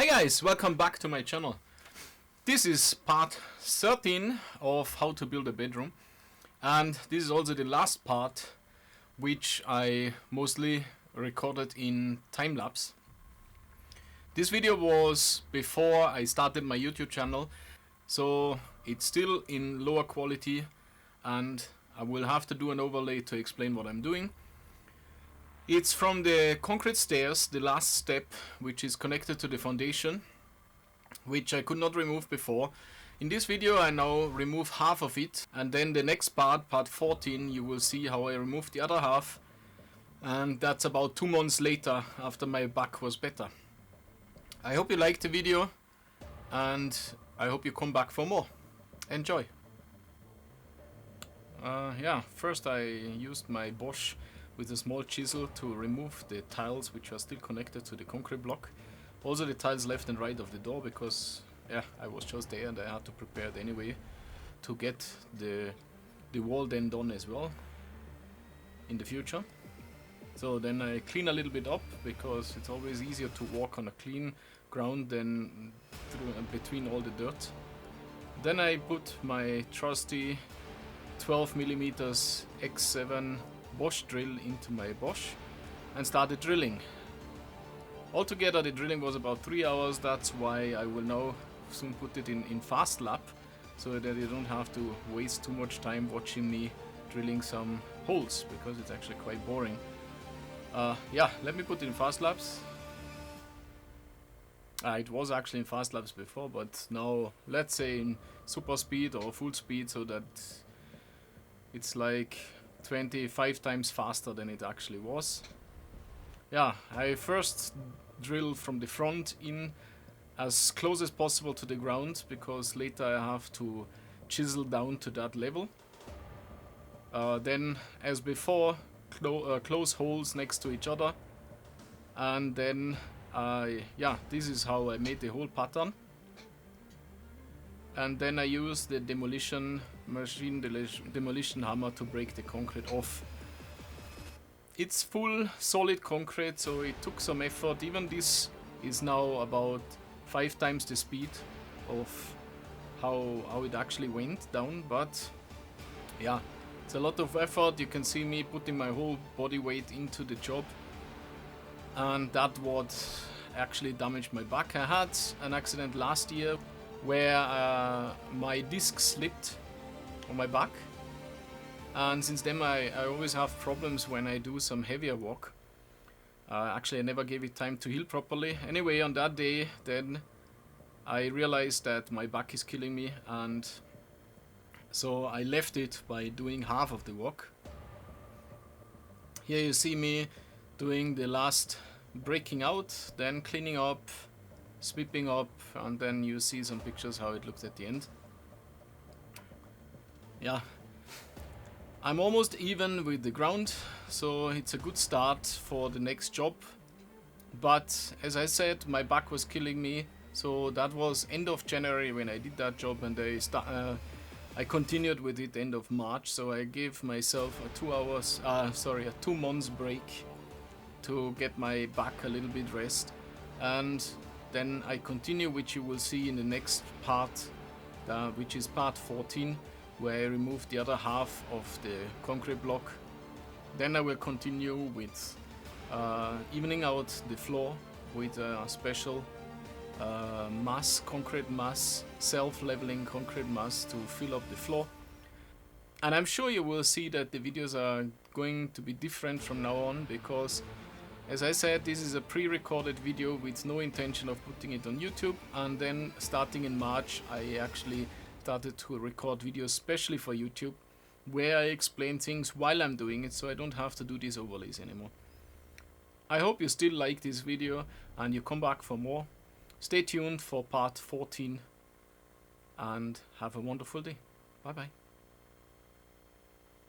Hi guys, welcome back to my channel. This is part 13 of how to build a bedroom, and this is also the last part which I mostly recorded in time-lapse. This video was before I started my YouTube channel, so it's still in lower quality and I will have to do an overlay to explain what I'm doing. It's from the concrete stairs, the last step, which is connected to the foundation, which I could not remove before. In this video I now remove half of it, and then the next part, part 14, you will see how I remove the other half, and that's about 2 months later after my back was better. I hope you liked the video and I hope you come back for more. Enjoy! First I used my Bosch with a small chisel to remove the tiles which are still connected to the concrete block. Also the tiles left and right of the door, because I was just there and I had to prepare it anyway to get the wall then done as well in the future. So then I clean a little bit up, because it's always easier to walk on a clean ground than between all the dirt. Then I put my trusty 12mm X7 Bosch drill into my Bosch and started drilling. Altogether the drilling was about 3 hours. That's why I will now soon put it in fast lap, so that you don't have to waste too much time watching me drilling some holes, because it's actually quite boring. Let me put it in fast laps. It was actually in fast laps before, but now let's say in super speed or full speed, so that it's like 25 times faster than it actually was. I first drill from the front in as close as possible to the ground, because later I have to chisel down to that level. Then, as before, close holes next to each other, and then this is how I made the whole pattern. And then I use the demolition machine, the demolition hammer, to break the concrete off. It's full solid concrete, so it took some effort. Even this is now about 5 times the speed of how it actually went down, but it's a lot of effort. You can see me putting my whole body weight into the job, and that what actually damaged my back. I had an accident last year where my disc slipped on my back, and since then I always have problems when I do some heavier work. Actually I never gave it time to heal properly. Anyway, on that day then I realized that my back is killing me, and so I left it by doing half of the work. Here you see me doing the last breaking out, then cleaning up, sweeping up, and then you see some pictures how it looks at the end. I'm almost even with the ground, so it's a good start for the next job. But as I said, my back was killing me, so that was end of January when I did that job, and I continued with it end of March. So I gave myself a 2 months break to get my back a little bit rest, and then I continue, which you will see in the next part, which is part 14, where I remove the other half of the concrete block. Then I will continue with evening out the floor with a special concrete mass, self-leveling concrete mass to fill up the floor. And I'm sure you will see that the videos are going to be different from now on, because as I said, this is a pre-recorded video with no intention of putting it on YouTube, and then starting in March I actually started to record videos specially for YouTube, where I explain things while I'm doing it, so I don't have to do these overlays anymore. I hope you still like this video and you come back for more. Stay tuned for part 14 and have a wonderful day. Bye bye.